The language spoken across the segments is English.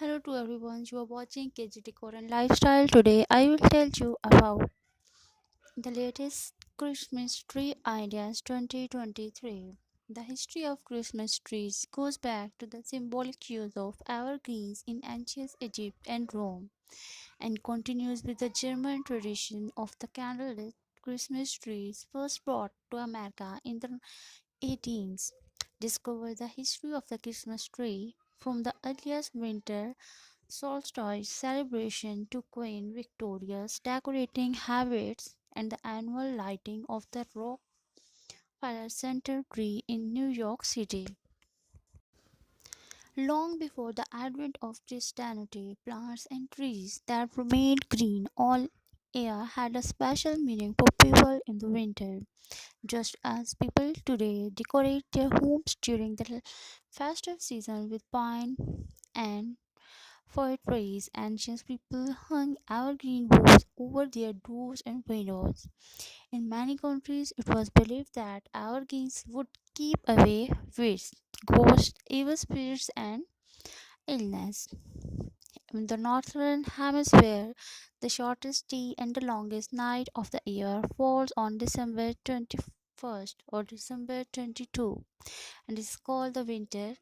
Hello to everyone, you are watching KG Decor and Lifestyle. Today I will tell you about the latest Christmas tree ideas 2023. The history of Christmas trees goes back to the symbolic use of evergreens in ancient Egypt and Rome and continues with the German tradition of the candlelit Christmas trees first brought to America in the 18th. Discover the history of the Christmas tree from the earliest winter solstice celebration to Queen Victoria's decorating habits and the annual lighting of the Rockefeller Center tree in New York City. Long before the advent of Christianity, plants and trees that remained green all year had a special meaning for people in the winter. Just as people today decorate their homes during the festive season with pine and fir trees, ancient people hung evergreen boughs over their doors and windows. In many countries, it was believed that evergreens would keep away witches, ghosts, evil spirits, and illness. In the northern hemisphere, the shortest day and the longest night of the year falls on December 21st or December 22 and is called the winter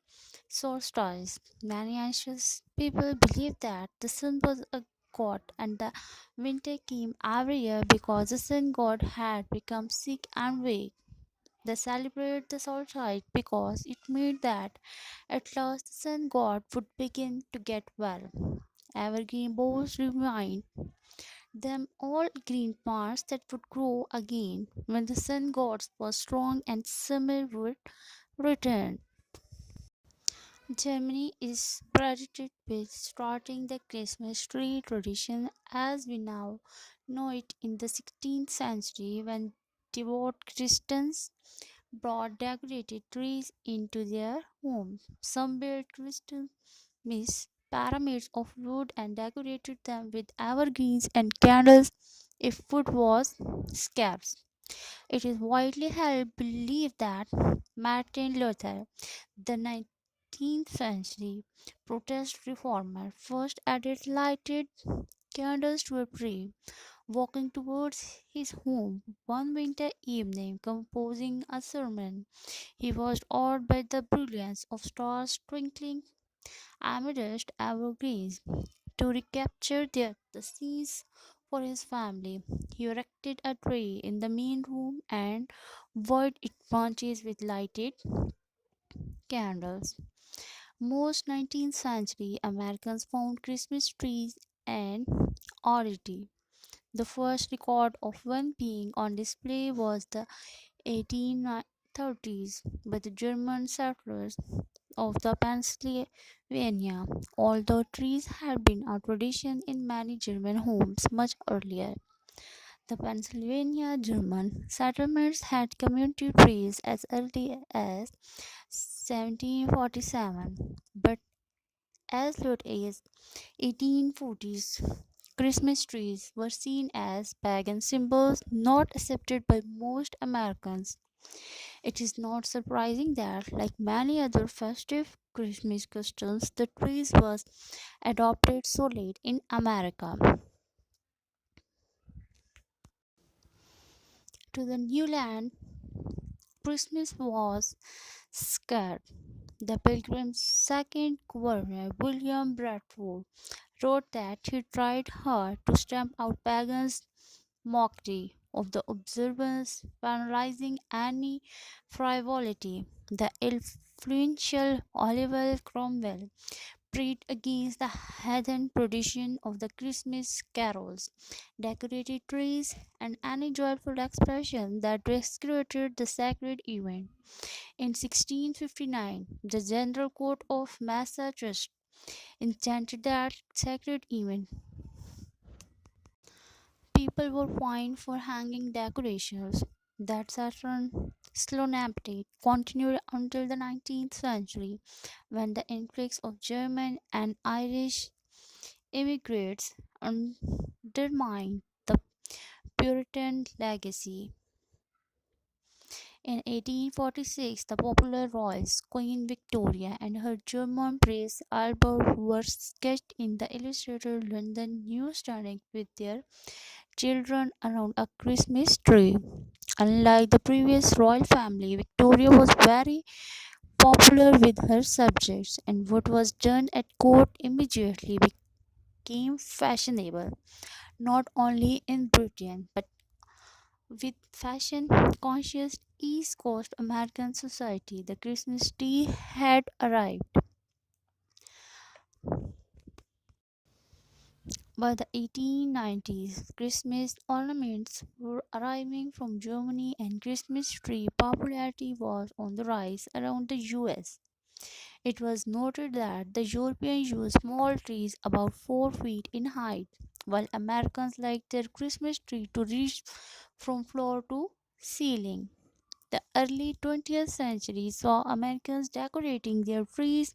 solstice. Many ancient people believed that the sun was a god and the winter came every year because the sun god had become sick and weak. They celebrated the solstice because it meant that at last the sun god would begin to get well. Evergreen boughs remind them all green plants that would grow again when the sun god was strong and summer would return. Germany is credited with starting the Christmas tree tradition as we now know it in the 16th century when devout Christians brought decorated trees into their homes. Some built Christmas pyramids of wood and decorated them with evergreens and candles if wood was scarce. It is widely held believed that Martin Luther, the 19th century Protestant reformer, first added lighted candles to a tree. Walking towards his home one winter evening, composing a sermon, he was awed by the brilliance of stars twinkling amidst evergreens. To recapture the scenes for his family, he erected a tree in the main room and wide its branches with lighted candles. Most 19th century Americans found Christmas trees an oddity. The first record of one being on display was the 1830s by the German settlers of the Pennsylvania, although trees had been a tradition in many German homes much earlier. The Pennsylvania German settlements had community trees as early as 1747, but as late as 1840s, Christmas trees were seen as pagan symbols not accepted by most Americans. It is not surprising that, like many other festive Christmas customs, the trees was adopted so late in America. To the new land, Christmas was scared. The Pilgrim's second governor, William Bradford, wrote that he tried hard to stamp out pagans' mockery of the observance, penalizing any frivolity. The influential Oliver Cromwell prayed against the heathen tradition of the Christmas carols, decorated trees, and any joyful expression that desecrated the sacred event. In 1659, the General Court of Massachusetts intended that sacred event. People were fined for hanging decorations. That Saturn sloganate continued until the 19th century, when the influx of German and Irish immigrants undermined the Puritan legacy. In 1846, the popular royals, Queen Victoria and her German Prince Albert, were sketched in the Illustrated London newsstand with their children around a Christmas tree. Unlike the previous royal family, Victoria was very popular with her subjects, and what was done at court immediately became fashionable, not only in Britain but with fashion conscious East Coast American society. The Christmas tree had arrived. By the 1890s, Christmas ornaments were arriving from Germany and Christmas tree popularity was on the rise around the US. It was noted that the Europeans used small trees about 4 feet in height, while Americans liked their Christmas tree to reach from floor to ceiling. The early 20th century saw Americans decorating their trees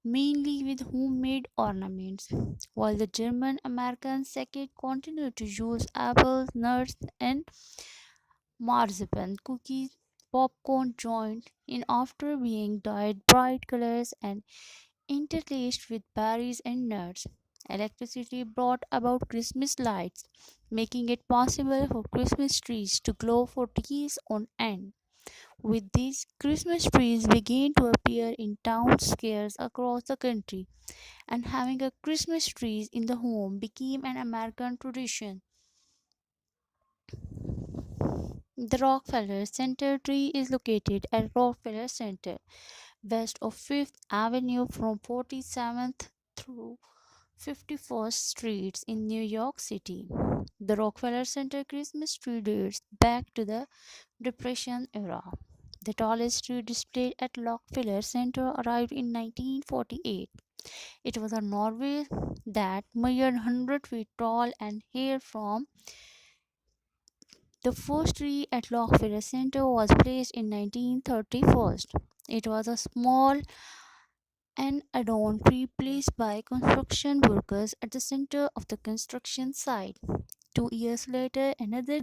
mainly with homemade ornaments, while the German American second continued to use apples, nuts, and marzipan cookies. Popcorn joined in after being dyed bright colors and interlaced with berries and nuts. Electricity brought about Christmas lights, making it possible for Christmas trees to glow for days on end. With these, Christmas trees began to appear in town squares across the country, and having a Christmas tree in the home became an American tradition. The Rockefeller Center tree is located at Rockefeller Center, west of 5th Avenue from 47th through 51st Streets in New York City. The Rockefeller Center Christmas tree dates back to the Depression era. The tallest tree displayed at Rockefeller Center arrived in 1948. It was a Norway that measured 100 feet tall and hailed from the first tree at Rockefeller Center was placed in 1931. It was a small and adorned tree placed by construction workers at the center of the construction site. 2 years later, another